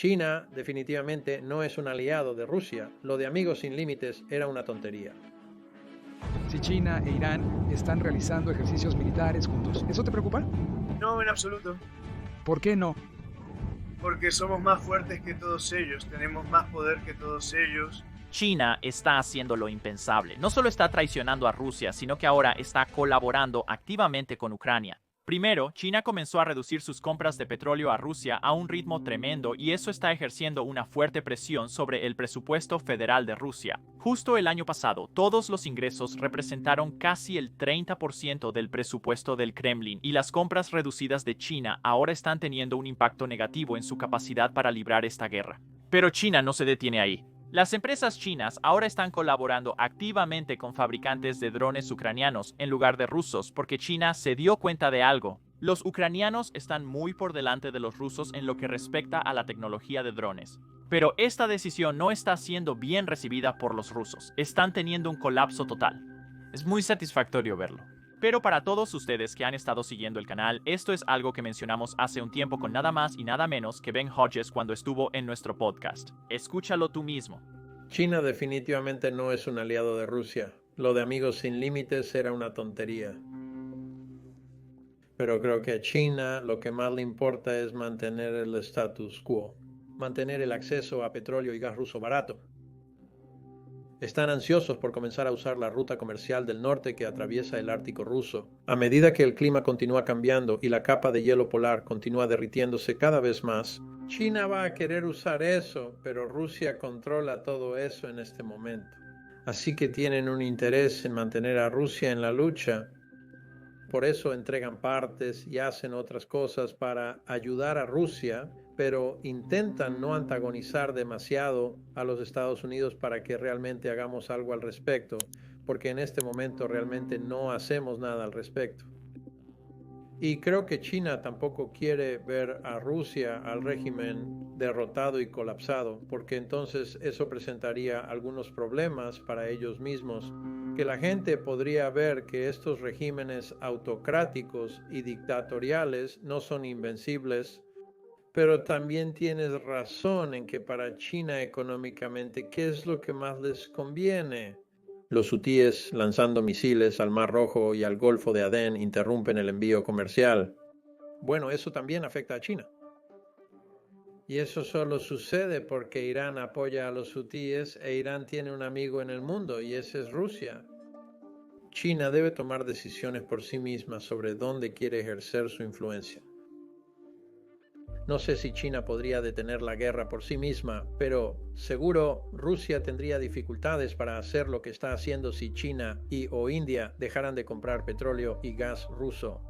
China definitivamente no es un aliado de Rusia. Lo de amigos sin límites era una tontería. Si China e Irán están realizando ejercicios militares juntos, ¿eso te preocupa? No, en absoluto. ¿Por qué no? Porque somos más fuertes que todos ellos, tenemos más poder que todos ellos. China está haciendo lo impensable. No solo está traicionando a Rusia, sino que ahora está colaborando activamente con Ucrania. Primero, China comenzó a reducir sus compras de petróleo a Rusia a un ritmo tremendo y eso está ejerciendo una fuerte presión sobre el presupuesto federal de Rusia. Justo el año pasado, todos los ingresos representaron casi el 30% del presupuesto del Kremlin y las compras reducidas de China ahora están teniendo un impacto negativo en su capacidad para librar esta guerra. Pero China no se detiene ahí. Las empresas chinas ahora están colaborando activamente con fabricantes de drones ucranianos en lugar de rusos porque China se dio cuenta de algo. Los ucranianos están muy por delante de los rusos en lo que respecta a la tecnología de drones. Pero esta decisión no está siendo bien recibida por los rusos. Están teniendo un colapso total. Es muy satisfactorio verlo. Pero para todos ustedes que han estado siguiendo el canal, esto es algo que mencionamos hace un tiempo con nada más y nada menos que Ben Hodges cuando estuvo en nuestro podcast. Escúchalo tú mismo. China definitivamente no es un aliado de Rusia. Lo de amigos sin límites era una tontería. Pero creo que a China lo que más le importa es mantener el status quo, mantener el acceso a petróleo y gas ruso barato. Están ansiosos por comenzar a usar la ruta comercial del norte que atraviesa el Ártico ruso. A medida que el clima continúa cambiando y la capa de hielo polar continúa derritiéndose cada vez más, China va a querer usar eso, pero Rusia controla todo eso en este momento. Así que tienen un interés en mantener a Rusia en la lucha. Por eso entregan partes y hacen otras cosas para ayudar a Rusia, pero intentan no antagonizar demasiado a los Estados Unidos para que realmente hagamos algo al respecto, porque en este momento realmente no hacemos nada al respecto. Y creo que China tampoco quiere ver a Rusia, al régimen, derrotado y colapsado, porque entonces eso presentaría algunos problemas para ellos mismos, que la gente podría ver que estos regímenes autocráticos y dictatoriales no son invencibles. Pero también tienes razón en que para China económicamente, ¿qué es lo que más les conviene? Los hutíes lanzando misiles al Mar Rojo y al Golfo de Adén interrumpen el envío comercial. Bueno, eso también afecta a China. Y eso solo sucede porque Irán apoya a los hutíes e Irán tiene un amigo en el mundo y ese es Rusia. China debe tomar decisiones por sí misma sobre dónde quiere ejercer su influencia. No sé si China podría detener la guerra por sí misma, pero seguro Rusia tendría dificultades para hacer lo que está haciendo si China o India dejaran de comprar petróleo y gas ruso.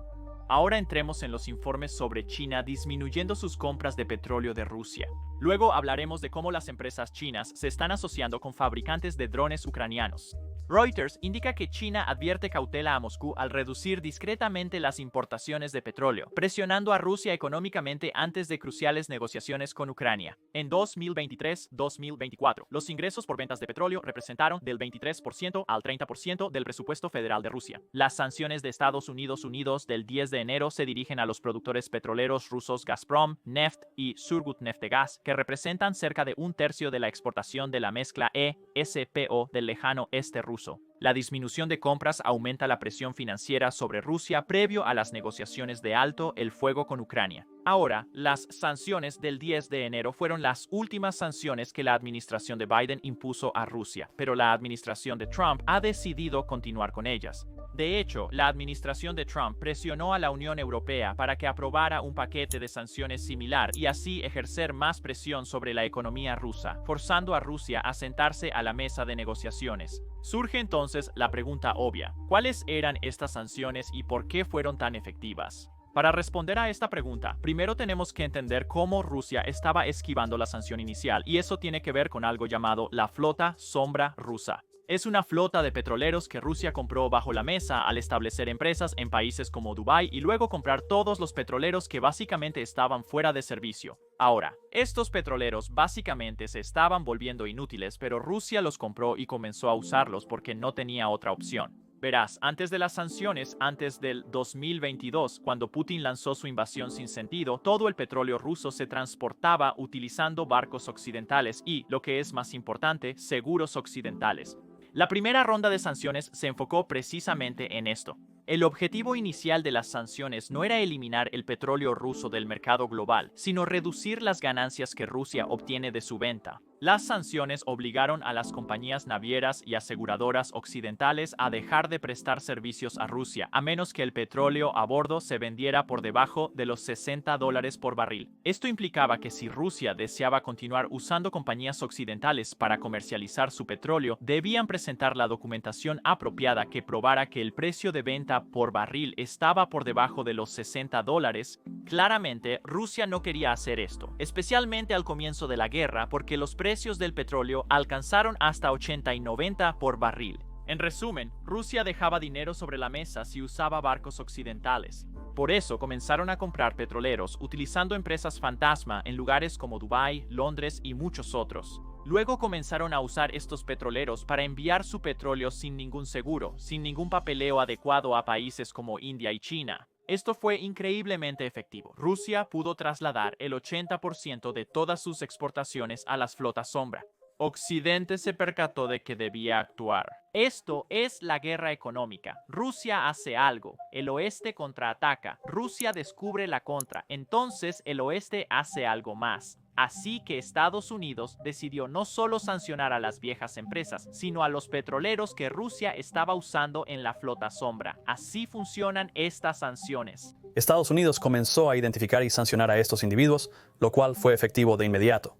Ahora entremos en los informes sobre China disminuyendo sus compras de petróleo de Rusia. Luego hablaremos de cómo las empresas chinas se están asociando con fabricantes de drones ucranianos. Reuters indica que China advierte cautela a Moscú al reducir discretamente las importaciones de petróleo, presionando a Rusia económicamente antes de cruciales negociaciones con Ucrania. En 2023-2024, los ingresos por ventas de petróleo representaron del 23% al 30% del presupuesto federal de Rusia. Las sanciones de Estados Unidos del 10 de enero se dirigen a los productores petroleros rusos Gazprom, Neft y Surgutneftgaz, que representan cerca de un tercio de la exportación de la mezcla ESPO del lejano este ruso. La disminución de compras aumenta la presión financiera sobre Rusia previo a las negociaciones de alto el fuego con Ucrania. Ahora, las sanciones del 10 de enero fueron las últimas sanciones que la administración de Biden impuso a Rusia, pero la administración de Trump ha decidido continuar con ellas. De hecho, la administración de Trump presionó a la Unión Europea para que aprobara un paquete de sanciones similar y así ejercer más presión sobre la economía rusa, forzando a Rusia a sentarse a la mesa de negociaciones. Surge entonces la pregunta obvia: ¿cuáles eran estas sanciones y por qué fueron tan efectivas? Para responder a esta pregunta, primero tenemos que entender cómo Rusia estaba esquivando la sanción inicial, y eso tiene que ver con algo llamado la flota sombra rusa. Es una flota de petroleros que Rusia compró bajo la mesa al establecer empresas en países como Dubái y luego comprar todos los petroleros que básicamente estaban fuera de servicio. Ahora, estos petroleros básicamente se estaban volviendo inútiles, pero Rusia los compró y comenzó a usarlos porque no tenía otra opción. Verás, antes de las sanciones, antes del 2022, cuando Putin lanzó su invasión sin sentido, todo el petróleo ruso se transportaba utilizando barcos occidentales y, lo que es más importante, seguros occidentales. La primera ronda de sanciones se enfocó precisamente en esto. El objetivo inicial de las sanciones no era eliminar el petróleo ruso del mercado global, sino reducir las ganancias que Rusia obtiene de su venta. Las sanciones obligaron a las compañías navieras y aseguradoras occidentales a dejar de prestar servicios a Rusia, a menos que el petróleo a bordo se vendiera por debajo de los $60 por barril. Esto implicaba que si Rusia deseaba continuar usando compañías occidentales para comercializar su petróleo, debían presentar la documentación apropiada que probara que el precio de venta por barril estaba por debajo de los $60. Claramente, Rusia no quería hacer esto, especialmente al comienzo de la guerra, porque los precios del petróleo alcanzaron hasta 80 y 90 por barril. En resumen, Rusia dejaba dinero sobre la mesa si usaba barcos occidentales. Por eso comenzaron a comprar petroleros utilizando empresas fantasma en lugares como Dubái, Londres y muchos otros. Luego comenzaron a usar estos petroleros para enviar su petróleo sin ningún seguro, sin ningún papeleo adecuado a países como India y China. Esto fue increíblemente efectivo. Rusia pudo trasladar el 80% de todas sus exportaciones a las flotas sombra. Occidente se percató de que debía actuar. Esto es la guerra económica. Rusia hace algo, el oeste contraataca, Rusia descubre la contra, entonces el oeste hace algo más. Así que Estados Unidos decidió no solo sancionar a las viejas empresas, sino a los petroleros que Rusia estaba usando en la flota sombra. Así funcionan estas sanciones. Estados Unidos comenzó a identificar y sancionar a estos individuos, lo cual fue efectivo de inmediato.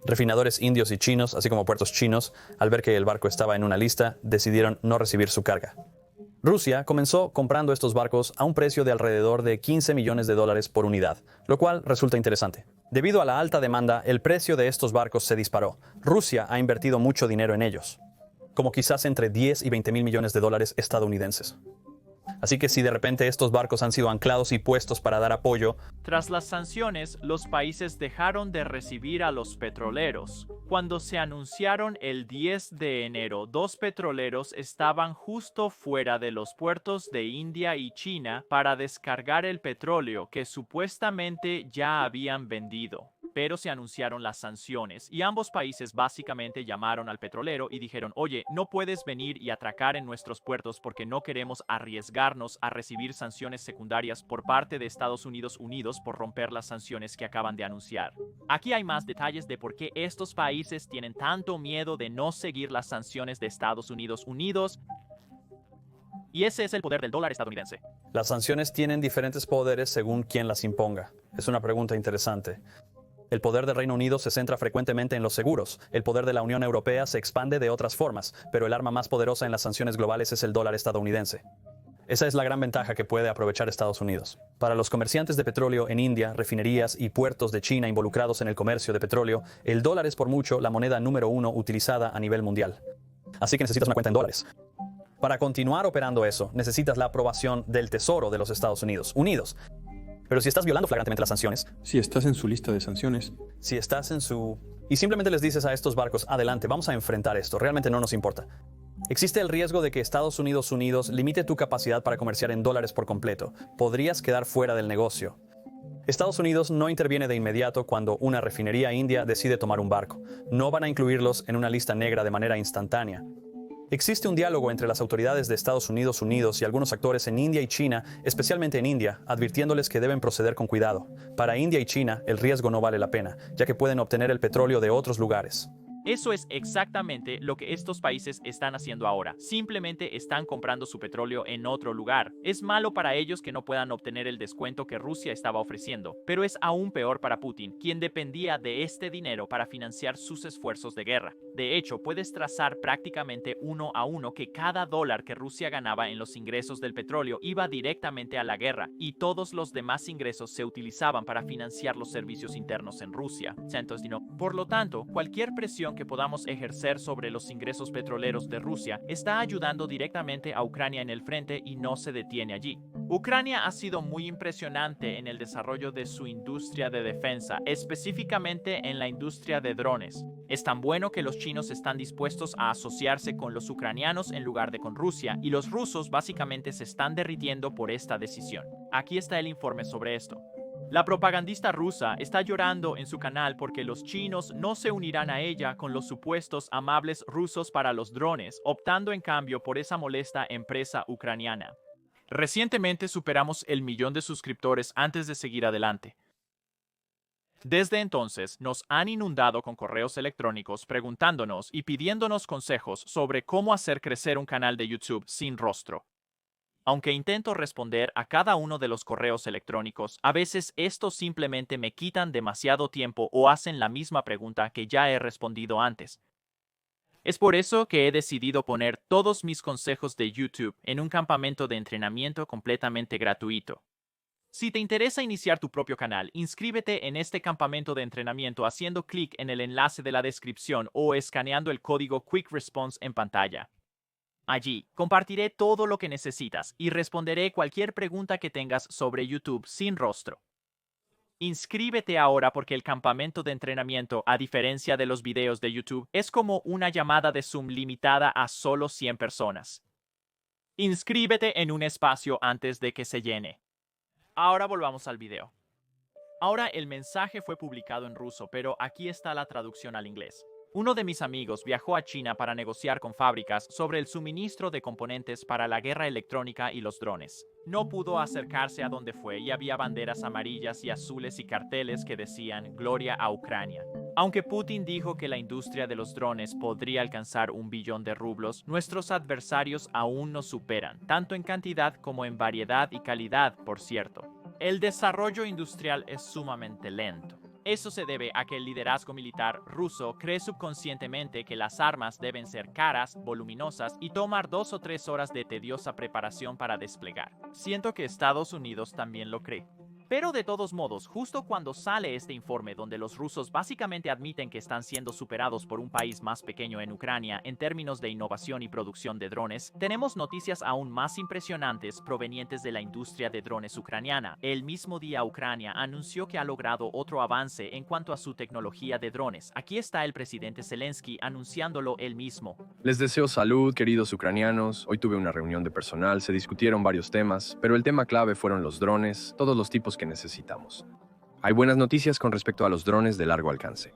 Refinadores indios y chinos, así como puertos chinos, al ver que el barco estaba en una lista, decidieron no recibir su carga. Rusia comenzó comprando estos barcos a un precio de alrededor de $15 millones por unidad, lo cual resulta interesante. Debido a la alta demanda, el precio de estos barcos se disparó. Rusia ha invertido mucho dinero en ellos, como quizás entre 10 y 20 mil millones de dólares estadounidenses. Así que si de repente estos barcos han sido anclados y puestos para dar apoyo. Tras las sanciones, los países dejaron de recibir a los petroleros. Cuando se anunciaron el 10 de enero, 2 petroleros estaban justo fuera de los puertos de India y China para descargar el petróleo que supuestamente ya habían vendido. Pero se anunciaron las sanciones y ambos países básicamente llamaron al petrolero y dijeron: oye, no puedes venir y atracar en nuestros puertos porque no queremos arriesgarnos a recibir sanciones secundarias por parte de Estados Unidos por romper las sanciones que acaban de anunciar. Aquí hay más detalles de por qué estos países tienen tanto miedo de no seguir las sanciones de Estados Unidos. Y ese es el poder del dólar estadounidense. Las sanciones tienen diferentes poderes según quien las imponga. Es una pregunta interesante. El poder del Reino Unido se centra frecuentemente en los seguros. El poder de la Unión Europea se expande de otras formas, pero el arma más poderosa en las sanciones globales es el dólar estadounidense. Esa es la gran ventaja que puede aprovechar Estados Unidos. Para los comerciantes de petróleo en India, refinerías y puertos de China involucrados en el comercio de petróleo, el dólar es por mucho la moneda número 1 utilizada a nivel mundial. Así que necesitas una cuenta en dólares. Para continuar operando eso, necesitas la aprobación del Tesoro de los Estados Unidos. Pero si estás violando flagrantemente las sanciones. Si estás en su lista de sanciones. Si estás en su. Y simplemente les dices a estos barcos: adelante, vamos a enfrentar esto, realmente no nos importa. Existe el riesgo de que Estados Unidos limite tu capacidad para comerciar en dólares por completo. Podrías quedar fuera del negocio. Estados Unidos no interviene de inmediato cuando una refinería india decide tomar un barco. No van a incluirlos en una lista negra de manera instantánea. Existe un diálogo entre las autoridades de Estados Unidos y algunos actores en India y China, especialmente en India, advirtiéndoles que deben proceder con cuidado. Para India y China, el riesgo no vale la pena, ya que pueden obtener el petróleo de otros lugares. Eso es exactamente lo que estos países están haciendo ahora. Simplemente están comprando su petróleo en otro lugar. Es malo para ellos que no puedan obtener el descuento que Rusia estaba ofreciendo, pero es aún peor para Putin, quien dependía de este dinero para financiar sus esfuerzos de guerra. De hecho, puedes trazar prácticamente 1 a 1 que cada dólar que Rusia ganaba en los ingresos del petróleo iba directamente a la guerra, y todos los demás ingresos se utilizaban para financiar los servicios internos en Rusia. Por lo tanto, cualquier presión presión que podamos ejercer sobre los ingresos petroleros de Rusia está ayudando directamente a Ucrania en el frente y no se detiene allí. Ucrania ha sido muy impresionante en el desarrollo de su industria de defensa, específicamente en la industria de drones. Es tan bueno que los chinos están dispuestos a asociarse con los ucranianos en lugar de con Rusia, y los rusos básicamente se están derritiendo por esta decisión. Aquí está el informe sobre esto. La propagandista rusa está llorando en su canal porque los chinos no se unirán a ella con los supuestos amables rusos para los drones, optando en cambio por esa molesta empresa ucraniana. Recientemente superamos el 1.000.000 de suscriptores antes de seguir adelante. Desde entonces, nos han inundado con correos electrónicos preguntándonos y pidiéndonos consejos sobre cómo hacer crecer un canal de YouTube sin rostro. Aunque intento responder a cada uno de los correos electrónicos, a veces estos simplemente me quitan demasiado tiempo o hacen la misma pregunta que ya he respondido antes. Es por eso que he decidido poner todos mis consejos de YouTube en un campamento de entrenamiento completamente gratuito. Si te interesa iniciar tu propio canal, inscríbete en este campamento de entrenamiento haciendo clic en el enlace de la descripción o escaneando el código Quick Response en pantalla. Allí, compartiré todo lo que necesitas y responderé cualquier pregunta que tengas sobre YouTube sin rostro. Inscríbete ahora porque el campamento de entrenamiento, a diferencia de los videos de YouTube, es como una llamada de Zoom limitada a solo 100 personas. Inscríbete en un espacio antes de que se llene. Ahora volvamos al video. Ahora el mensaje fue publicado en ruso, pero aquí está la traducción al inglés. Uno de mis amigos viajó a China para negociar con fábricas sobre el suministro de componentes para la guerra electrónica y los drones. No pudo acercarse a donde fue y había banderas amarillas y azules y carteles que decían «Gloria a Ucrania». Aunque Putin dijo que la industria de los drones podría alcanzar 1 billón de rublos, nuestros adversarios aún nos superan, tanto en cantidad como en variedad y calidad, por cierto. El desarrollo industrial es sumamente lento. Eso se debe a que el liderazgo militar ruso cree subconscientemente que las armas deben ser caras, voluminosas y tomar 2 o 3 horas de tediosa preparación para desplegar. Siento que Estados Unidos también lo cree. Pero de todos modos, justo cuando sale este informe donde los rusos básicamente admiten que están siendo superados por un país más pequeño en Ucrania en términos de innovación y producción de drones, tenemos noticias aún más impresionantes provenientes de la industria de drones ucraniana. El mismo día Ucrania anunció que ha logrado otro avance en cuanto a su tecnología de drones. Aquí está el presidente Zelensky anunciándolo él mismo. Les deseo salud, queridos ucranianos. Hoy tuve una reunión de personal, se discutieron varios temas, pero el tema clave fueron los drones, todos los tipos que necesitamos. Hay buenas noticias con respecto a los drones de largo alcance.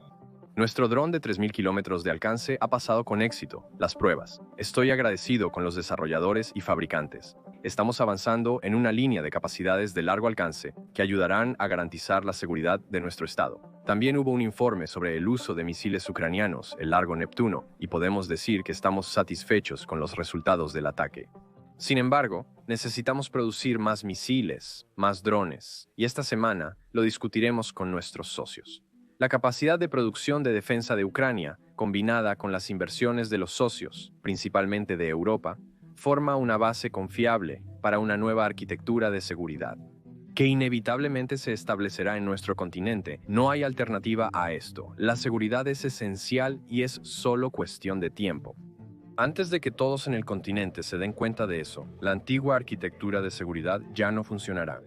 Nuestro dron de 3.000 kilómetros de alcance ha pasado con éxito las pruebas. Estoy agradecido con los desarrolladores y fabricantes. Estamos avanzando en una línea de capacidades de largo alcance que ayudarán a garantizar la seguridad de nuestro estado. También hubo un informe sobre el uso de misiles ucranianos, el Largo Neptuno, y podemos decir que estamos satisfechos con los resultados del ataque. Sin embargo, necesitamos producir más misiles, más drones, y esta semana lo discutiremos con nuestros socios. La capacidad de producción de defensa de Ucrania, combinada con las inversiones de los socios, principalmente de Europa, forma una base confiable para una nueva arquitectura de seguridad, que inevitablemente se establecerá en nuestro continente. No hay alternativa a esto. La seguridad es esencial y es solo cuestión de tiempo. Antes de que todos en el continente se den cuenta de eso, la antigua arquitectura de seguridad ya no funcionará.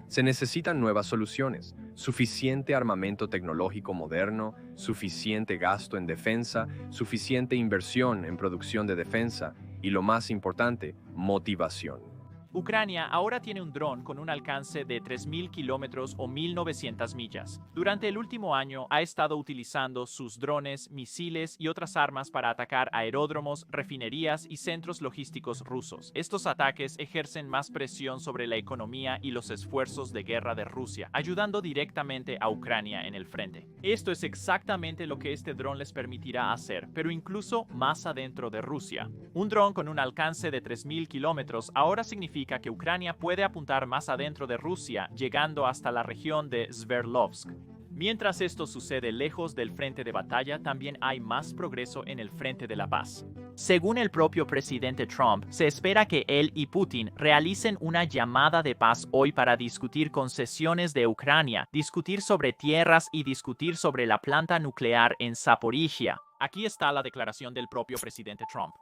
Se necesitan nuevas soluciones, suficiente armamento tecnológico moderno, suficiente gasto en defensa, suficiente inversión en producción de defensa y, lo más importante, motivación. Ucrania ahora tiene un dron con un alcance de 3.000 kilómetros o 1.900 millas. Durante el último año ha estado utilizando sus drones, misiles y otras armas para atacar aeródromos, refinerías y centros logísticos rusos. Estos ataques ejercen más presión sobre la economía y los esfuerzos de guerra de Rusia, ayudando directamente a Ucrania en el frente. Esto es exactamente lo que este dron les permitirá hacer, pero incluso más adentro de Rusia. Un dron con un alcance de 3.000 kilómetros ahora significa que Ucrania puede apuntar más adentro de Rusia, llegando hasta la región de Sverdlovsk. Mientras esto sucede lejos del frente de batalla, también hay más progreso en el frente de la paz. Según el propio presidente Trump, se espera que él y Putin realicen una llamada de paz hoy para discutir concesiones de Ucrania, discutir sobre tierras y discutir sobre la planta nuclear en Zaporizhia. Aquí está la declaración del propio presidente Trump.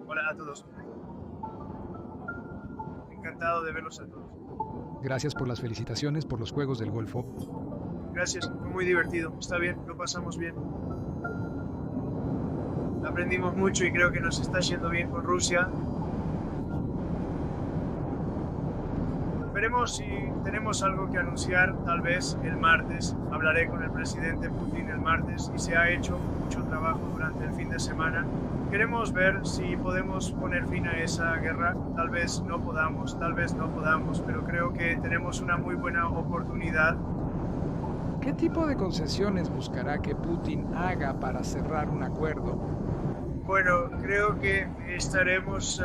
Hola a todos. Encantado de verlos a todos. Gracias por las felicitaciones por los Juegos del Golfo. Gracias, fue muy divertido. Está bien, lo pasamos bien. Aprendimos mucho y creo que nos está yendo bien con Rusia. Veremos si tenemos algo que anunciar, tal vez el martes. Hablaré con el presidente Putin el martes y se ha hecho mucho trabajo durante el fin de semana. Queremos ver si podemos poner fin a esa guerra. Tal vez no podamos, pero creo que tenemos una muy buena oportunidad. ¿Qué tipo de concesiones buscará que Putin haga para cerrar un acuerdo? Bueno, creo que estaremos,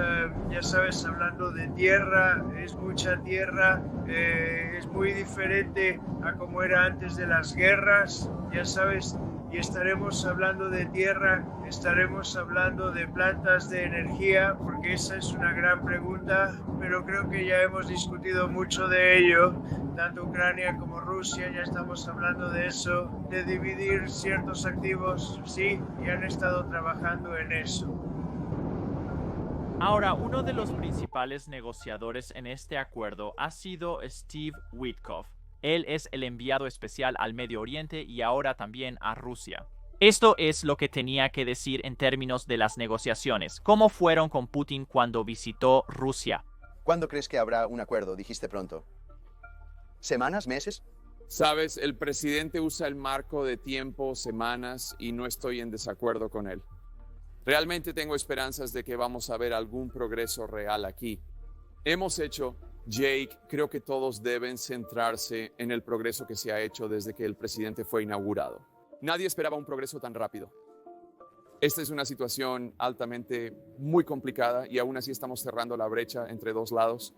ya sabes, hablando de tierra. Es mucha tierra, es muy diferente a como era antes de las guerras, ya sabes. Y estaremos hablando de tierra, estaremos hablando de plantas de energía, porque esa es una gran pregunta, pero creo que ya hemos discutido mucho de ello, tanto Ucrania como Rusia, ya estamos hablando de eso, de dividir ciertos activos, sí, y han estado trabajando en eso. Ahora, uno de los principales negociadores en este acuerdo ha sido Steve Witkoff. Él es el enviado especial al Medio Oriente y ahora también a Rusia. Esto es lo que tenía que decir en términos de las negociaciones. ¿Cómo fueron con Putin cuando visitó Rusia? ¿Cuándo crees que habrá un acuerdo? Dijiste pronto. ¿Semanas? ¿Meses? Sabes, el presidente usa el marco de tiempo, semanas, y no estoy en desacuerdo con él. Realmente tengo esperanzas de que vamos a ver algún progreso real aquí. Hemos hecho... Jake, creo que todos deben centrarse en el progreso que se ha hecho desde que el presidente fue inaugurado. Nadie esperaba un progreso tan rápido. Esta es una situación altamente muy complicada y aún así estamos cerrando la brecha entre dos lados.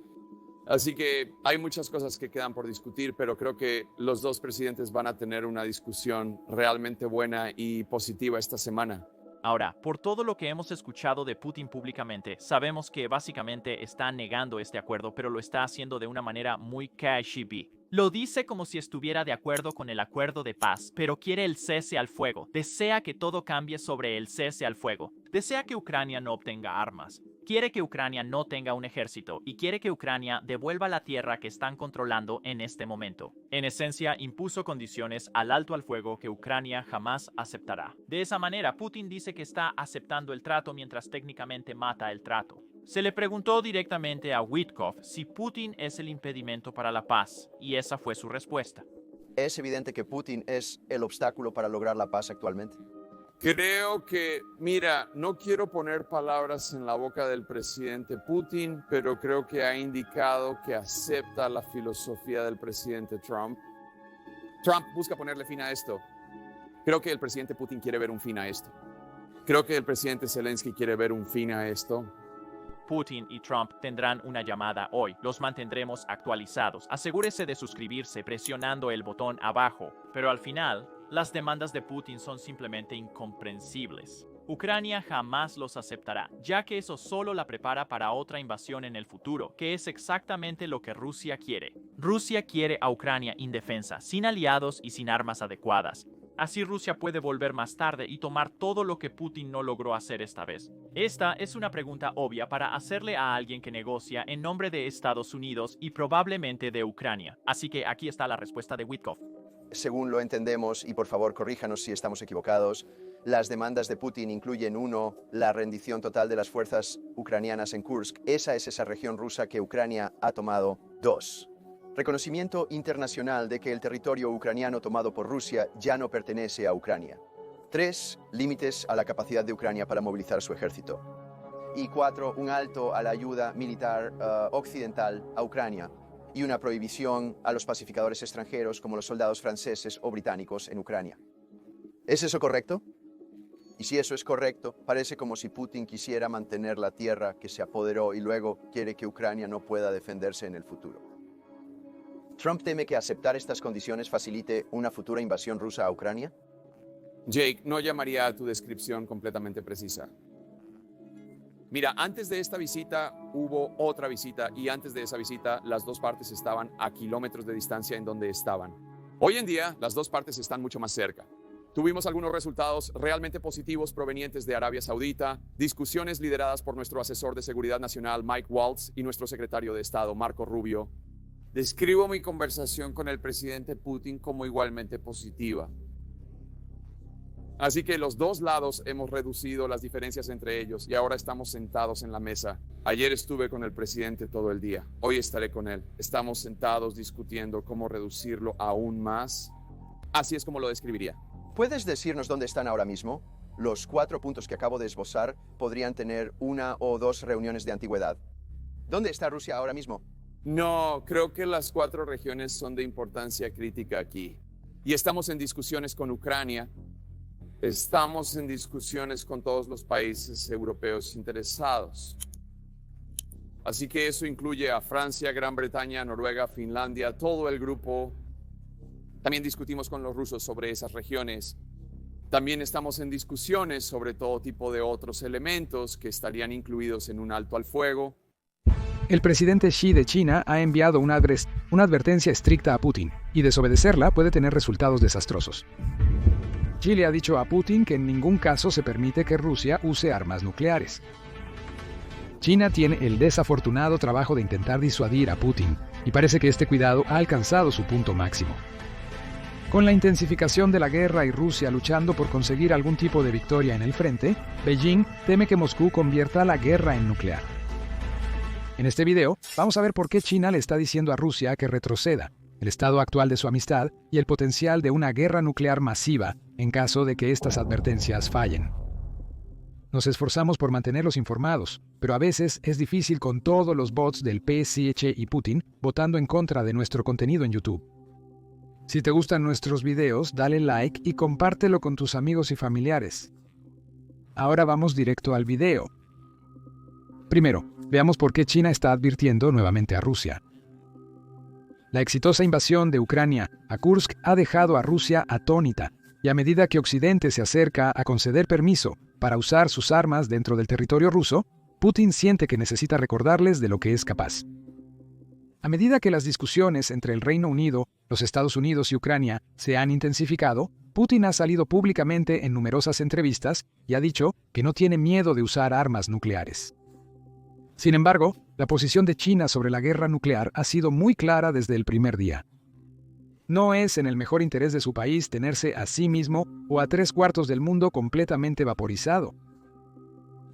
Así que hay muchas cosas que quedan por discutir, pero creo que los dos presidentes van a tener una discusión realmente buena y positiva esta semana. Ahora, por todo lo que hemos escuchado de Putin públicamente, sabemos que básicamente está negando este acuerdo, pero lo está haciendo de una manera muy KGB. Lo dice como si estuviera de acuerdo con el acuerdo de paz, pero quiere el cese al fuego. Desea que todo cambie sobre el cese al fuego. Desea que Ucrania no obtenga armas. Quiere que Ucrania no tenga un ejército y quiere que Ucrania devuelva la tierra que están controlando en este momento. En esencia, impuso condiciones al alto al fuego que Ucrania jamás aceptará. De esa manera, Putin dice que está aceptando el trato mientras técnicamente mata el trato. Se le preguntó directamente a Witkoff si Putin es el impedimento para la paz, y esa fue su respuesta. ¿Es evidente que Putin es el obstáculo para lograr la paz actualmente? Creo que, mira, no quiero poner palabras en la boca del presidente Putin, pero creo que ha indicado que acepta la filosofía del presidente Trump. Trump busca ponerle fin a esto. Creo que el presidente Putin quiere ver un fin a esto. Creo que el presidente Zelensky quiere ver un fin a esto. Putin y Trump tendrán una llamada hoy. Los mantendremos actualizados. Asegúrese de suscribirse presionando el botón abajo. Pero al final, las demandas de Putin son simplemente incomprensibles. Ucrania jamás los aceptará, ya que eso solo la prepara para otra invasión en el futuro, que es exactamente lo que Rusia quiere. Rusia quiere a Ucrania indefensa, sin aliados y sin armas adecuadas. Así Rusia puede volver más tarde y tomar todo lo que Putin no logró hacer esta vez. Esta es una pregunta obvia para hacerle a alguien que negocia en nombre de Estados Unidos y probablemente de Ucrania. Así que aquí está la respuesta de Witkoff. Según lo entendemos, y por favor corríjanos si estamos equivocados, las demandas de Putin incluyen 1. La rendición total de las fuerzas ucranianas en Kursk. Esa es esa región rusa que Ucrania ha tomado. 2. Reconocimiento internacional de que el territorio ucraniano tomado por Rusia ya no pertenece a Ucrania. 3. Límites a la capacidad de Ucrania para movilizar su ejército. Y 4. Un alto a la ayuda militar occidental a Ucrania y una prohibición a los pacificadores extranjeros como los soldados franceses o británicos en Ucrania. ¿Es eso correcto? Y si eso es correcto, parece como si Putin quisiera mantener la tierra que se apoderó y luego quiere que Ucrania no pueda defenderse en el futuro. ¿Trump teme que aceptar estas condiciones facilite una futura invasión rusa a Ucrania? Jake, no llamaría a tu descripción completamente precisa. Mira, antes de esta visita hubo otra visita y antes de esa visita las dos partes estaban a kilómetros de distancia en donde estaban. Hoy en día las dos partes están mucho más cerca. Tuvimos algunos resultados realmente positivos provenientes de Arabia Saudita, discusiones lideradas por nuestro asesor de seguridad nacional Mike Waltz y nuestro secretario de Estado Marco Rubio. Describo mi conversación con el presidente Putin como igualmente positiva. Así que los dos lados hemos reducido las diferencias entre ellos y ahora estamos sentados en la mesa. Ayer estuve con el presidente todo el día. Hoy estaré con él. Estamos sentados discutiendo cómo reducirlo aún más. Así es como lo describiría. ¿Puedes decirnos dónde están ahora mismo? Los 4 puntos que acabo de esbozar podrían tener 1 o 2 reuniones de antigüedad. ¿Dónde está Rusia ahora mismo? No, creo que las 4 regiones son de importancia crítica aquí. Y estamos en discusiones con Ucrania. Estamos en discusiones con todos los países europeos interesados. Así que eso incluye a Francia, Gran Bretaña, Noruega, Finlandia, todo el grupo. También discutimos con los rusos sobre esas regiones. También estamos en discusiones sobre todo tipo de otros elementos que estarían incluidos en un alto al fuego. El presidente Xi de China ha enviado una advertencia estricta a Putin, y desobedecerla puede tener resultados desastrosos. Xi le ha dicho a Putin que en ningún caso se permite que Rusia use armas nucleares. China tiene el desafortunado trabajo de intentar disuadir a Putin, y parece que este cuidado ha alcanzado su punto máximo. Con la intensificación de la guerra y Rusia luchando por conseguir algún tipo de victoria en el frente, Beijing teme que Moscú convierta la guerra en nuclear. En este video, vamos a ver por qué China le está diciendo a Rusia que retroceda, el estado actual de su amistad y el potencial de una guerra nuclear masiva en caso de que estas advertencias fallen. Nos esforzamos por mantenerlos informados, pero a veces es difícil con todos los bots del PSC y Putin votando en contra de nuestro contenido en YouTube. Si te gustan nuestros videos, dale like y compártelo con tus amigos y familiares. Ahora vamos directo al video. Primero, veamos por qué China está advirtiendo nuevamente a Rusia. La exitosa invasión de Ucrania a Kursk ha dejado a Rusia atónita, y a medida que Occidente se acerca a conceder permiso para usar sus armas dentro del territorio ruso, Putin siente que necesita recordarles de lo que es capaz. A medida que las discusiones entre el Reino Unido, los Estados Unidos y Ucrania se han intensificado, Putin ha salido públicamente en numerosas entrevistas y ha dicho que no tiene miedo de usar armas nucleares. Sin embargo, la posición de China sobre la guerra nuclear ha sido muy clara desde el primer día. No es en el mejor interés de su país tenerse a sí mismo o a 3/4 del mundo completamente vaporizado.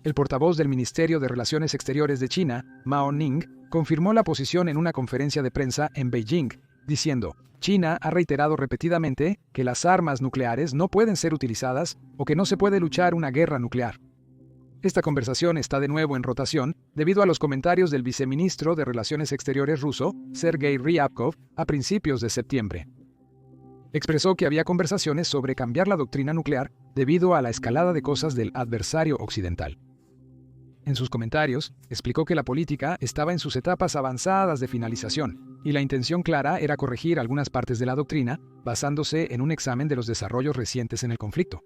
El portavoz del Ministerio de Relaciones Exteriores de China, Mao Ning, confirmó la posición en una conferencia de prensa en Beijing, diciendo: China ha reiterado repetidamente que las armas nucleares no pueden ser utilizadas o que no se puede luchar una guerra nuclear. Esta conversación está de nuevo en rotación debido a los comentarios del viceministro de Relaciones Exteriores ruso, Sergei Ryabkov, a principios de septiembre. Expresó que había conversaciones sobre cambiar la doctrina nuclear debido a la escalada de cosas del adversario occidental. En sus comentarios, explicó que la política estaba en sus etapas avanzadas de finalización, y la intención clara era corregir algunas partes de la doctrina basándose en un examen de los desarrollos recientes en el conflicto.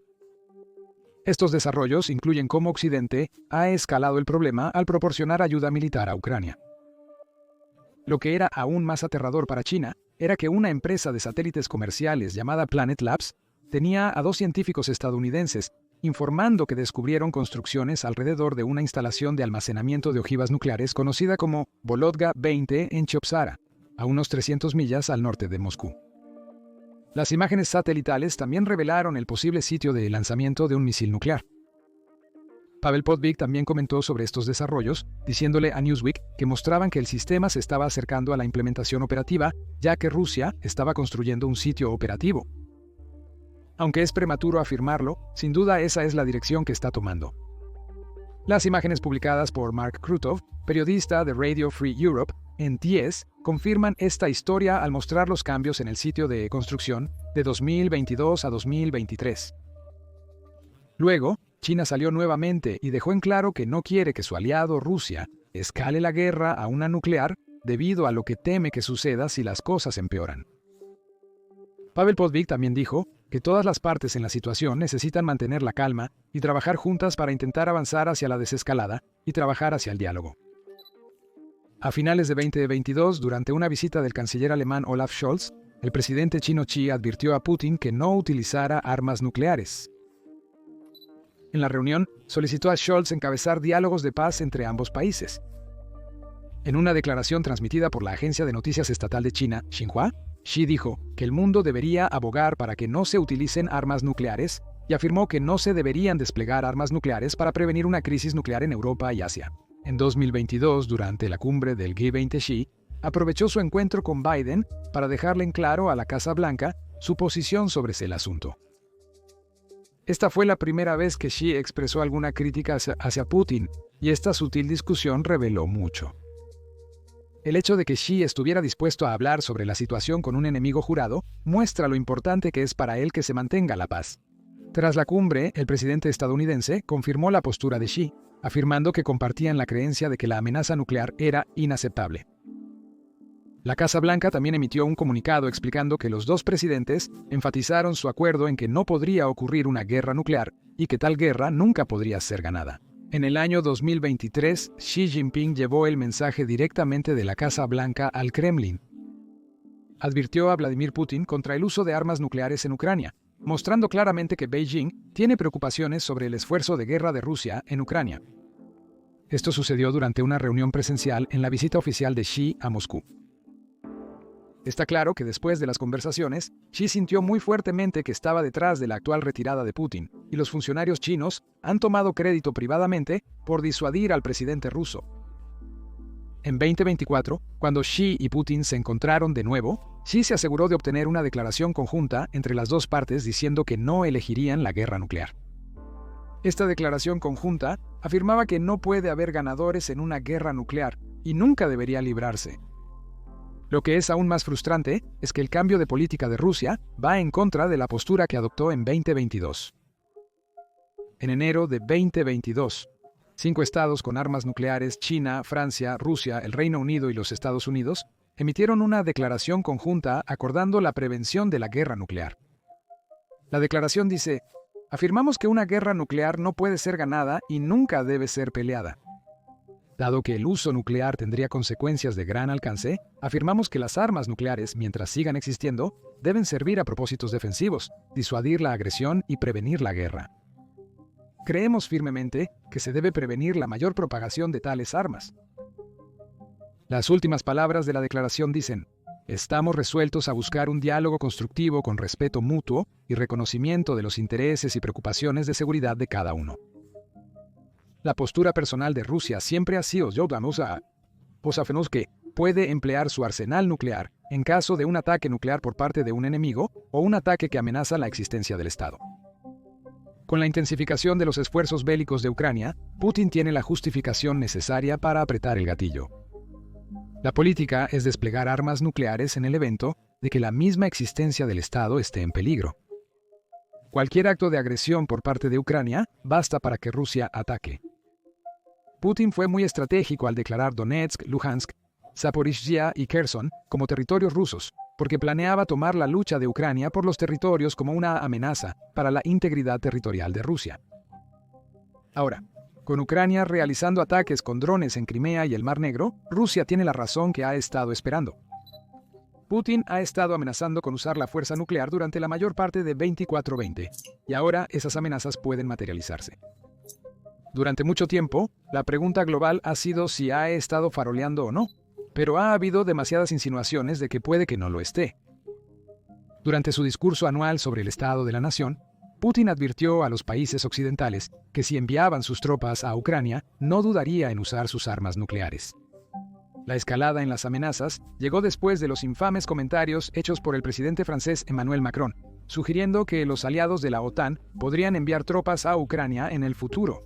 Estos desarrollos incluyen cómo Occidente ha escalado el problema al proporcionar ayuda militar a Ucrania. Lo que era aún más aterrador para China era que una empresa de satélites comerciales llamada Planet Labs tenía a 2 científicos estadounidenses informando que descubrieron construcciones alrededor de una instalación de almacenamiento de ojivas nucleares conocida como Volodga 20 en Chopsara, a unos 300 millas al norte de Moscú. Las imágenes satelitales también revelaron el posible sitio de lanzamiento de un misil nuclear. Pavel Potvik también comentó sobre estos desarrollos, diciéndole a Newsweek que mostraban que el sistema se estaba acercando a la implementación operativa, ya que Rusia estaba construyendo un sitio operativo. Aunque es prematuro afirmarlo, sin duda esa es la dirección que está tomando. Las imágenes publicadas por Mark Krutov, periodista de Radio Free Europe, en TS, confirman esta historia al mostrar los cambios en el sitio de construcción de 2022 a 2023. Luego, China salió nuevamente y dejó en claro que no quiere que su aliado Rusia escale la guerra a una nuclear debido a lo que teme que suceda si las cosas empeoran. Pavel Potvik también dijo que todas las partes en la situación necesitan mantener la calma y trabajar juntas para intentar avanzar hacia la desescalada y trabajar hacia el diálogo. A finales de 2022, durante una visita del canciller alemán Olaf Scholz, el presidente chino Xi advirtió a Putin que no utilizara armas nucleares. En la reunión, solicitó a Scholz encabezar diálogos de paz entre ambos países. En una declaración transmitida por la agencia de noticias estatal de China, Xinhua, Xi dijo que el mundo debería abogar para que no se utilicen armas nucleares y afirmó que no se deberían desplegar armas nucleares para prevenir una crisis nuclear en Europa y Asia. En 2022, durante la cumbre del G20, Xi aprovechó su encuentro con Biden para dejarle en claro a la Casa Blanca su posición sobre el asunto. Esta fue la primera vez que Xi expresó alguna crítica hacia Putin, y esta sutil discusión reveló mucho. El hecho de que Xi estuviera dispuesto a hablar sobre la situación con un enemigo jurado muestra lo importante que es para él que se mantenga la paz. Tras la cumbre, el presidente estadounidense confirmó la postura de Xi, afirmando que compartían la creencia de que la amenaza nuclear era inaceptable. La Casa Blanca también emitió un comunicado explicando que los dos presidentes enfatizaron su acuerdo en que no podría ocurrir una guerra nuclear y que tal guerra nunca podría ser ganada. En el año 2023, Xi Jinping llevó el mensaje directamente de la Casa Blanca al Kremlin. Advirtió a Vladimir Putin contra el uso de armas nucleares en Ucrania, mostrando claramente que Beijing tiene preocupaciones sobre el esfuerzo de guerra de Rusia en Ucrania. Esto sucedió durante una reunión presencial en la visita oficial de Xi a Moscú. Está claro que después de las conversaciones, Xi sintió muy fuertemente que estaba detrás de la actual retirada de Putin, y los funcionarios chinos han tomado crédito privadamente por disuadir al presidente ruso. En 2024, cuando Xi y Putin se encontraron de nuevo, Xi se aseguró de obtener una declaración conjunta entre las dos partes diciendo que no elegirían la guerra nuclear. Esta declaración conjunta afirmaba que no puede haber ganadores en una guerra nuclear y nunca debería librarse. Lo que es aún más frustrante es que el cambio de política de Rusia va en contra de la postura que adoptó en 2022. En enero de 2022, 5 estados con armas nucleares, China, Francia, Rusia, el Reino Unido y los Estados Unidos, emitieron una declaración conjunta acordando la prevención de la guerra nuclear. La declaración dice: afirmamos que una guerra nuclear no puede ser ganada y nunca debe ser peleada. Dado que el uso nuclear tendría consecuencias de gran alcance, afirmamos que las armas nucleares, mientras sigan existiendo, deben servir a propósitos defensivos, disuadir la agresión y prevenir la guerra. Creemos firmemente que se debe prevenir la mayor propagación de tales armas. Las últimas palabras de la declaración dicen: estamos resueltos a buscar un diálogo constructivo con respeto mutuo y reconocimiento de los intereses y preocupaciones de seguridad de cada uno. La postura personal de Rusia siempre ha sido que puede emplear su arsenal nuclear en caso de un ataque nuclear por parte de un enemigo o un ataque que amenaza la existencia del Estado. Con la intensificación de los esfuerzos bélicos de Ucrania, Putin tiene la justificación necesaria para apretar el gatillo. La política es desplegar armas nucleares en el evento de que la misma existencia del Estado esté en peligro. Cualquier acto de agresión por parte de Ucrania basta para que Rusia ataque. Putin fue muy estratégico al declarar Donetsk, Luhansk, Zaporizhzhia y Kherson como territorios rusos, porque planeaba tomar la lucha de Ucrania por los territorios como una amenaza para la integridad territorial de Rusia. Ahora, con Ucrania realizando ataques con drones en Crimea y el Mar Negro, Rusia tiene la razón que ha estado esperando. Putin ha estado amenazando con usar la fuerza nuclear durante la mayor parte de 24/20, y ahora esas amenazas pueden materializarse. Durante mucho tiempo, la pregunta global ha sido si ha estado faroleando o no, pero ha habido demasiadas insinuaciones de que puede que no lo esté. Durante su discurso anual sobre el estado de la nación, Putin advirtió a los países occidentales que si enviaban sus tropas a Ucrania, no dudaría en usar sus armas nucleares. La escalada en las amenazas llegó después de los infames comentarios hechos por el presidente francés Emmanuel Macron, sugiriendo que los aliados de la OTAN podrían enviar tropas a Ucrania en el futuro.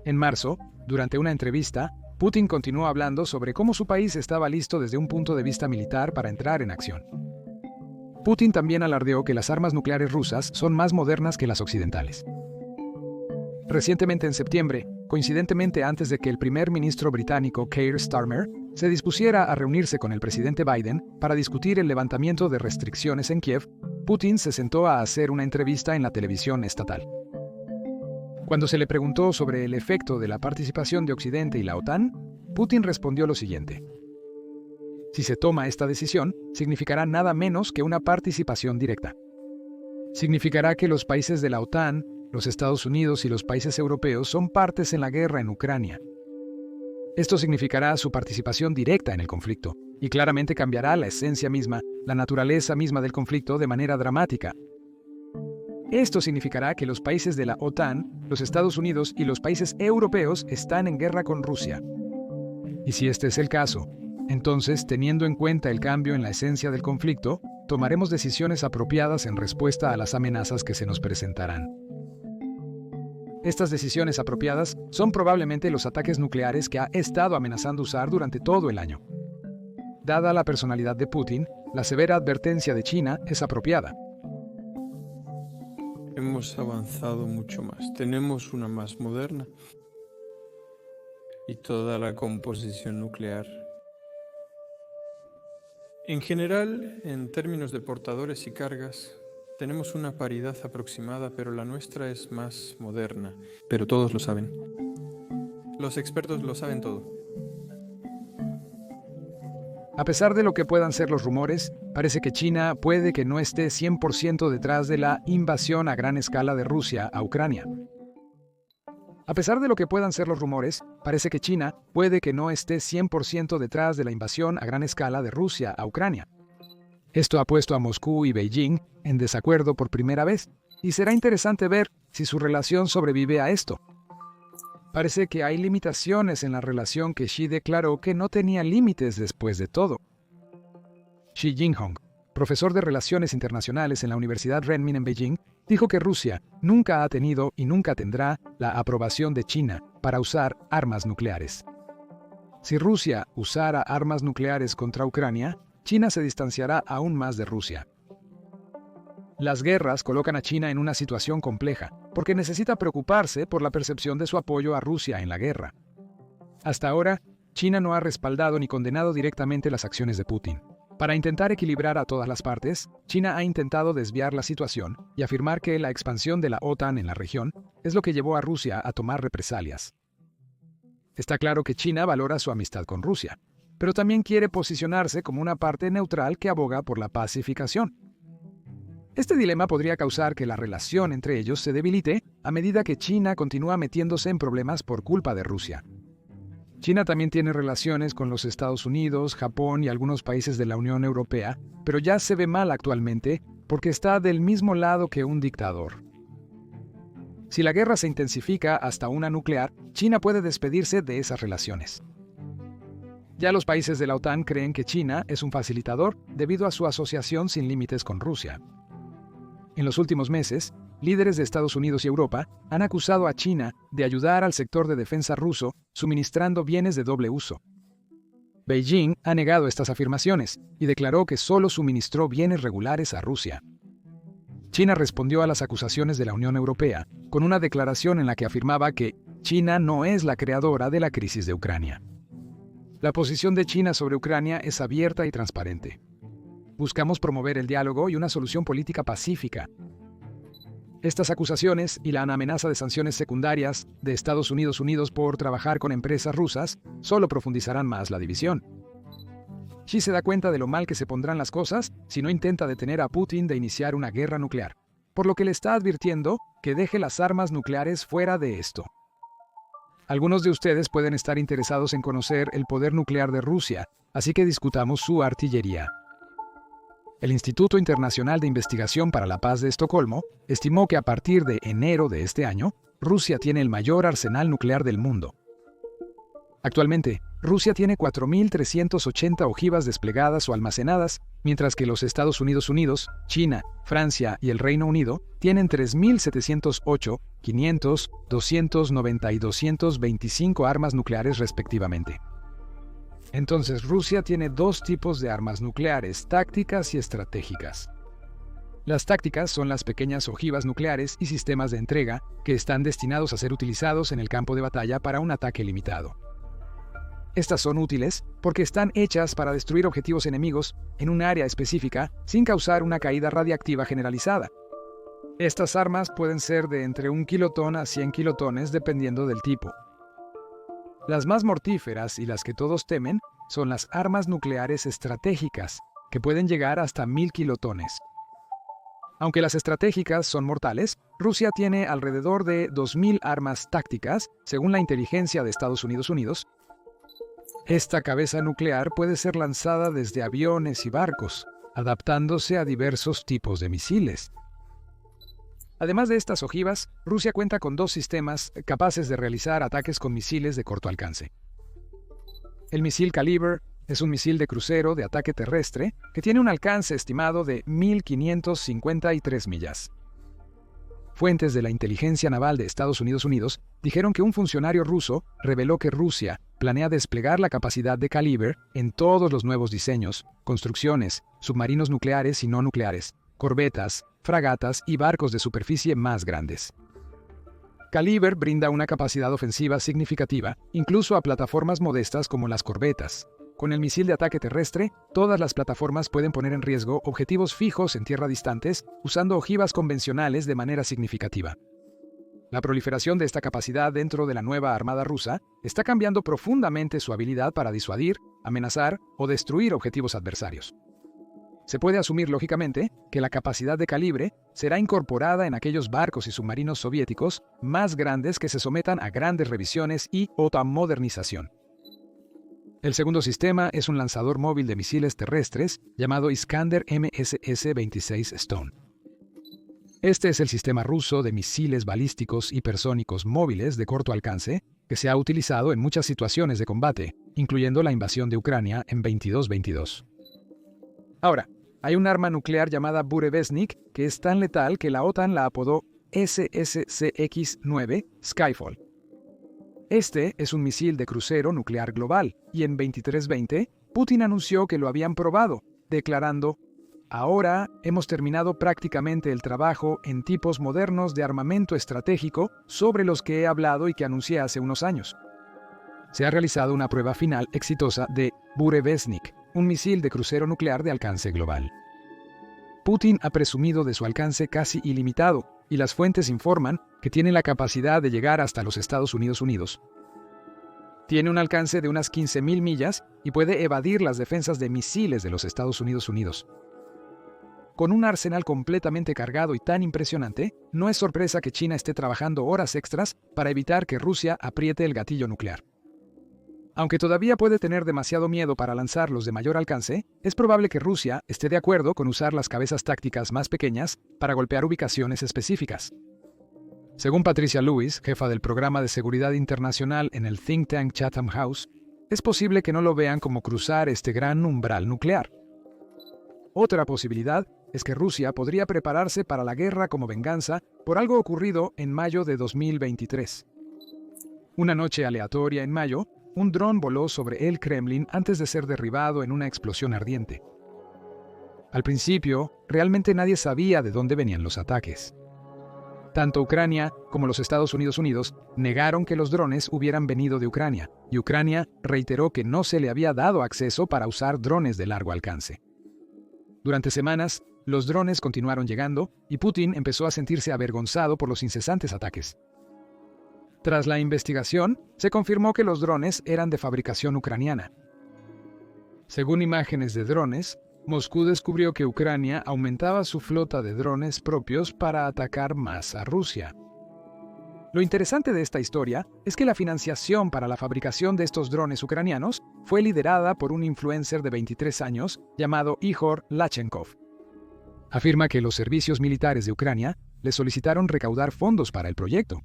En marzo, durante una entrevista, Putin continuó hablando sobre cómo su país estaba listo desde un punto de vista militar para entrar en acción. Putin también alardeó que las armas nucleares rusas son más modernas que las occidentales. Recientemente en septiembre, coincidentemente antes de que el primer ministro británico Keir Starmer se dispusiera a reunirse con el presidente Biden para discutir el levantamiento de restricciones en Kiev, Putin se sentó a hacer una entrevista en la televisión estatal. Cuando se le preguntó sobre el efecto de la participación de Occidente y la OTAN, Putin respondió lo siguiente: Si se toma esta decisión, significará nada menos que una participación directa. Significará que los países de la OTAN, los Estados Unidos y los países europeos son partes en la guerra en Ucrania. Esto significará su participación directa en el conflicto, y claramente cambiará la esencia misma, la naturaleza misma del conflicto de manera dramática. Esto significará que los países de la OTAN, los Estados Unidos y los países europeos están en guerra con Rusia. Y si este es el caso, entonces, teniendo en cuenta el cambio en la esencia del conflicto, tomaremos decisiones apropiadas en respuesta a las amenazas que se nos presentarán. Estas decisiones apropiadas son probablemente los ataques nucleares que ha estado amenazando usar durante todo el año. Dada la personalidad de Putin, la severa advertencia de China es apropiada. Hemos avanzado mucho más. Tenemos una más moderna. Y toda la composición nuclear. En general, en términos de portadores y cargas, tenemos una paridad aproximada, pero la nuestra es más moderna. Pero todos lo saben. Los expertos lo saben todo. A pesar de lo que puedan ser los rumores, parece que China puede que no esté 100% detrás de la invasión a gran escala de Rusia a Ucrania. A pesar de lo que puedan ser los rumores, parece que China puede que no esté 100% detrás de la invasión a gran escala de Rusia a Ucrania. Esto ha puesto a Moscú y Beijing en desacuerdo por primera vez, y será interesante ver si su relación sobrevive a esto. Parece que hay limitaciones en la relación que Xi declaró que no tenía límites después de todo. Xi Jinping, profesor de Relaciones Internacionales en la Universidad Renmin en Beijing, dijo que Rusia nunca ha tenido y nunca tendrá la aprobación de China para usar armas nucleares. Si Rusia usara armas nucleares contra Ucrania, China se distanciará aún más de Rusia. Las guerras colocan a China en una situación compleja, porque necesita preocuparse por la percepción de su apoyo a Rusia en la guerra. Hasta ahora, China no ha respaldado ni condenado directamente las acciones de Putin. Para intentar equilibrar a todas las partes, China ha intentado desviar la situación y afirmar que la expansión de la OTAN en la región es lo que llevó a Rusia a tomar represalias. Está claro que China valora su amistad con Rusia, pero también quiere posicionarse como una parte neutral que aboga por la pacificación. Este dilema podría causar que la relación entre ellos se debilite a medida que China continúa metiéndose en problemas por culpa de Rusia. China también tiene relaciones con los Estados Unidos, Japón y algunos países de la Unión Europea, pero ya se ve mal actualmente porque está del mismo lado que un dictador. Si la guerra se intensifica hasta una nuclear, China puede despedirse de esas relaciones. Ya los países de la OTAN creen que China es un facilitador debido a su asociación sin límites con Rusia. En los últimos meses, líderes de Estados Unidos y Europa han acusado a China de ayudar al sector de defensa ruso suministrando bienes de doble uso. Beijing ha negado estas afirmaciones y declaró que solo suministró bienes regulares a Rusia. China respondió a las acusaciones de la Unión Europea con una declaración en la que afirmaba que China no es la creadora de la crisis de Ucrania. La posición de China sobre Ucrania es abierta y transparente. Buscamos promover el diálogo y una solución política pacífica. Estas acusaciones y la amenaza de sanciones secundarias de Estados Unidos por trabajar con empresas rusas solo profundizarán más la división. Xi se da cuenta de lo mal que se pondrán las cosas si no intenta detener a Putin de iniciar una guerra nuclear, por lo que le está advirtiendo que deje las armas nucleares fuera de esto. Algunos de ustedes pueden estar interesados en conocer el poder nuclear de Rusia, así que discutamos su artillería. El Instituto Internacional de Investigación para la Paz de Estocolmo estimó que a partir de enero de este año, Rusia tiene el mayor arsenal nuclear del mundo. Actualmente, Rusia tiene 4.380 ojivas desplegadas o almacenadas, mientras que los Estados Unidos, China, Francia y el Reino Unido tienen 3.708, 500, 290 y 225 armas nucleares respectivamente. Entonces, Rusia tiene dos tipos de armas nucleares, tácticas y estratégicas. Las tácticas son las pequeñas ojivas nucleares y sistemas de entrega que están destinados a ser utilizados en el campo de batalla para un ataque limitado. Estas son útiles porque están hechas para destruir objetivos enemigos en un área específica sin causar una caída radiactiva generalizada. Estas armas pueden ser de entre 1 kilotón a 100 kilotones dependiendo del tipo. Las más mortíferas y las que todos temen son las armas nucleares estratégicas, que pueden llegar hasta 1000 kilotones. Aunque las estratégicas son mortales, Rusia tiene alrededor de 2000 armas tácticas, según la inteligencia de Estados Unidos. Esta cabeza nuclear puede ser lanzada desde aviones y barcos, adaptándose a diversos tipos de misiles. Además de estas ojivas, Rusia cuenta con 2 sistemas capaces de realizar ataques con misiles de corto alcance. El misil Kaliber es un misil de crucero de ataque terrestre que tiene un alcance estimado de 1553 millas. Fuentes de la inteligencia naval de Estados Unidos dijeron que un funcionario ruso reveló que Rusia planea desplegar la capacidad de Kaliber en todos los nuevos diseños, construcciones, submarinos nucleares y no nucleares, corbetas, fragatas y barcos de superficie más grandes. Kaliber brinda una capacidad ofensiva significativa, incluso a plataformas modestas como las corbetas. Con el misil de ataque terrestre, todas las plataformas pueden poner en riesgo objetivos fijos en tierra distantes usando ojivas convencionales de manera significativa. La proliferación de esta capacidad dentro de la nueva armada rusa está cambiando profundamente su habilidad para disuadir, amenazar o destruir objetivos adversarios. Se puede asumir lógicamente que la capacidad de Kaliber será incorporada en aquellos barcos y submarinos soviéticos más grandes que se sometan a grandes revisiones y/o modernización. El segundo sistema es un lanzador móvil de misiles terrestres llamado Iskander MSS-26 Stone. Este es el sistema ruso de misiles balísticos hipersónicos móviles de corto alcance que se ha utilizado en muchas situaciones de combate, incluyendo la invasión de Ucrania en 22-22. Ahora, hay un arma nuclear llamada Burevestnik que es tan letal que la OTAN la apodó SSCX-9 Skyfall. Este es un misil de crucero nuclear global, y en 23-20, Putin anunció que lo habían probado, declarando: "Ahora hemos terminado prácticamente el trabajo en tipos modernos de armamento estratégico sobre los que he hablado y que anuncié hace unos años". Se ha realizado una prueba final exitosa de Burevestnik, un misil de crucero nuclear de alcance global. Putin ha presumido de su alcance casi ilimitado, y las fuentes informan que tiene la capacidad de llegar hasta los Estados Unidos. Tiene un alcance de unas 15.000 millas y puede evadir las defensas de misiles de los Estados Unidos. Con un arsenal completamente cargado y tan impresionante, no es sorpresa que China esté trabajando horas extras para evitar que Rusia apriete el gatillo nuclear. Aunque todavía puede tener demasiado miedo para lanzar los de mayor alcance, es probable que Rusia esté de acuerdo con usar las cabezas tácticas más pequeñas para golpear ubicaciones específicas. Según Patricia Lewis, jefa del programa de seguridad internacional en el think tank Chatham House, es posible que no lo vean como cruzar este gran umbral nuclear. Otra posibilidad es que Rusia podría prepararse para la guerra como venganza por algo ocurrido en mayo de 2023. Una noche aleatoria en mayo, un dron voló sobre el Kremlin antes de ser derribado en una explosión ardiente. Al principio, realmente nadie sabía de dónde venían los ataques. Tanto Ucrania como los Estados Unidos negaron que los drones hubieran venido de Ucrania, y Ucrania reiteró que no se le había dado acceso para usar drones de largo alcance. Durante semanas, los drones continuaron llegando, y Putin empezó a sentirse avergonzado por los incesantes ataques. Tras la investigación, se confirmó que los drones eran de fabricación ucraniana. Según imágenes de drones, Moscú descubrió que Ucrania aumentaba su flota de drones propios para atacar más a Rusia. Lo interesante de esta historia es que la financiación para la fabricación de estos drones ucranianos fue liderada por un influencer de 23 años llamado Ihor Lachenkov. Afirma que los servicios militares de Ucrania le solicitaron recaudar fondos para el proyecto.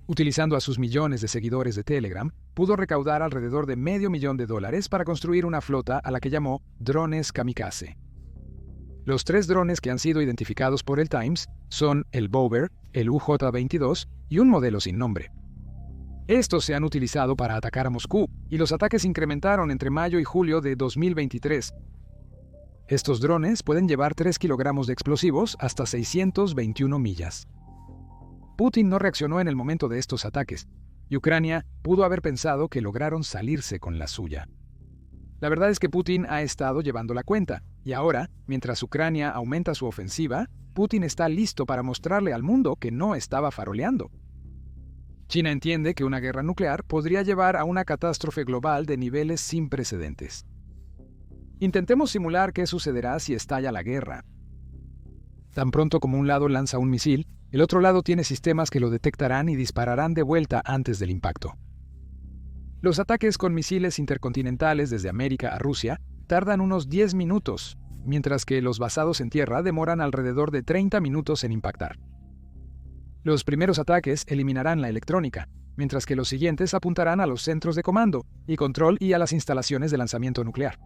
Utilizando a sus millones de seguidores de Telegram, pudo recaudar alrededor de $500,000 para construir una flota a la que llamó drones kamikaze. Los 3 drones que han sido identificados por el Times son el Bover, el UJ-22 y un modelo sin nombre. Estos se han utilizado para atacar a Moscú, y los ataques incrementaron entre mayo y julio de 2023. Estos drones pueden llevar 3 kilogramos de explosivos hasta 621 millas. Putin no reaccionó en el momento de estos ataques, y Ucrania pudo haber pensado que lograron salirse con la suya. La verdad es que Putin ha estado llevando la cuenta, y ahora, mientras Ucrania aumenta su ofensiva, Putin está listo para mostrarle al mundo que no estaba faroleando. China entiende que una guerra nuclear podría llevar a una catástrofe global de niveles sin precedentes. Intentemos simular qué sucederá si estalla la guerra. Tan pronto como un lado lanza un misil, el otro lado tiene sistemas que lo detectarán y dispararán de vuelta antes del impacto. Los ataques con misiles intercontinentales desde América a Rusia tardan unos 10 minutos, mientras que los basados en tierra demoran alrededor de 30 minutos en impactar. Los primeros ataques eliminarán la electrónica, mientras que los siguientes apuntarán a los centros de comando y control y a las instalaciones de lanzamiento nuclear.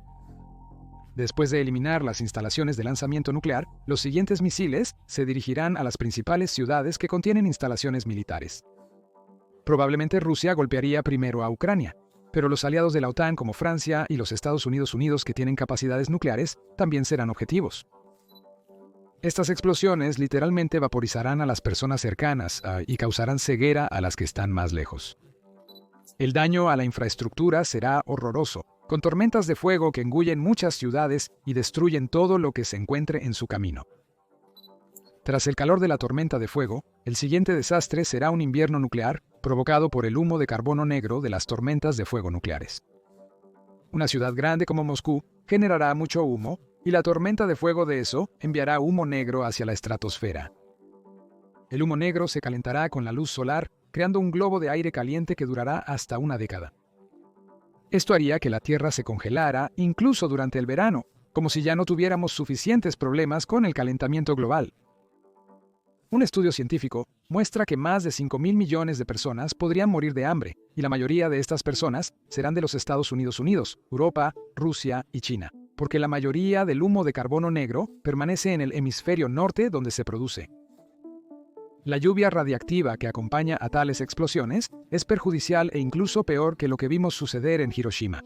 Después de eliminar las instalaciones de lanzamiento nuclear, los siguientes misiles se dirigirán a las principales ciudades que contienen instalaciones militares. Probablemente Rusia golpearía primero a Ucrania, pero los aliados de la OTAN como Francia y los Estados Unidos que tienen capacidades nucleares también serán objetivos. Estas explosiones literalmente vaporizarán a las personas cercanas y causarán ceguera a las que están más lejos. El daño a la infraestructura será horroroso, con tormentas de fuego que engullen muchas ciudades y destruyen todo lo que se encuentre en su camino. Tras el calor de la tormenta de fuego, el siguiente desastre será un invierno nuclear provocado por el humo de carbono negro de las tormentas de fuego nucleares. Una ciudad grande como Moscú generará mucho humo y la tormenta de fuego de eso enviará humo negro hacia la estratosfera. El humo negro se calentará con la luz solar, creando un globo de aire caliente que durará hasta una década. Esto haría que la Tierra se congelara incluso durante el verano, como si ya no tuviéramos suficientes problemas con el calentamiento global. Un estudio científico muestra que más de 5.000 millones de personas podrían morir de hambre, y la mayoría de estas personas serán de los Estados Unidos, Europa, Rusia y China, porque la mayoría del humo de carbono negro permanece en el hemisferio norte donde se produce. La lluvia radiactiva que acompaña a tales explosiones es perjudicial e incluso peor que lo que vimos suceder en Hiroshima.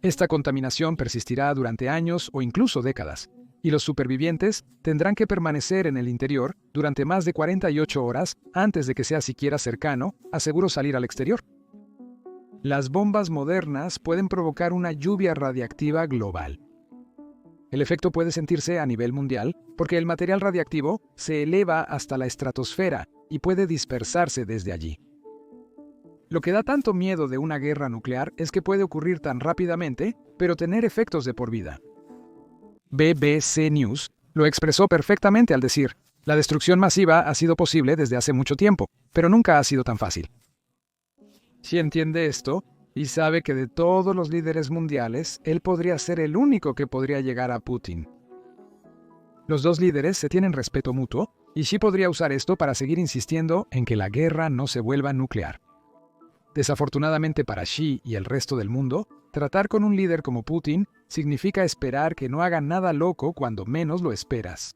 Esta contaminación persistirá durante años o incluso décadas, y los supervivientes tendrán que permanecer en el interior durante más de 48 horas antes de que sea siquiera cercano a seguro salir al exterior. Las bombas modernas pueden provocar una lluvia radiactiva global. El efecto puede sentirse a nivel mundial porque el material radiactivo se eleva hasta la estratosfera y puede dispersarse desde allí. Lo que da tanto miedo de una guerra nuclear es que puede ocurrir tan rápidamente, pero tener efectos de por vida. BBC News lo expresó perfectamente al decir: la destrucción masiva ha sido posible desde hace mucho tiempo, pero nunca ha sido tan fácil. Si entiende esto, y sabe que de todos los líderes mundiales, él podría ser el único que podría llegar a Putin. Los dos líderes se tienen respeto mutuo, y Xi podría usar esto para seguir insistiendo en que la guerra no se vuelva nuclear. Desafortunadamente para Xi y el resto del mundo, tratar con un líder como Putin significa esperar que no haga nada loco cuando menos lo esperas.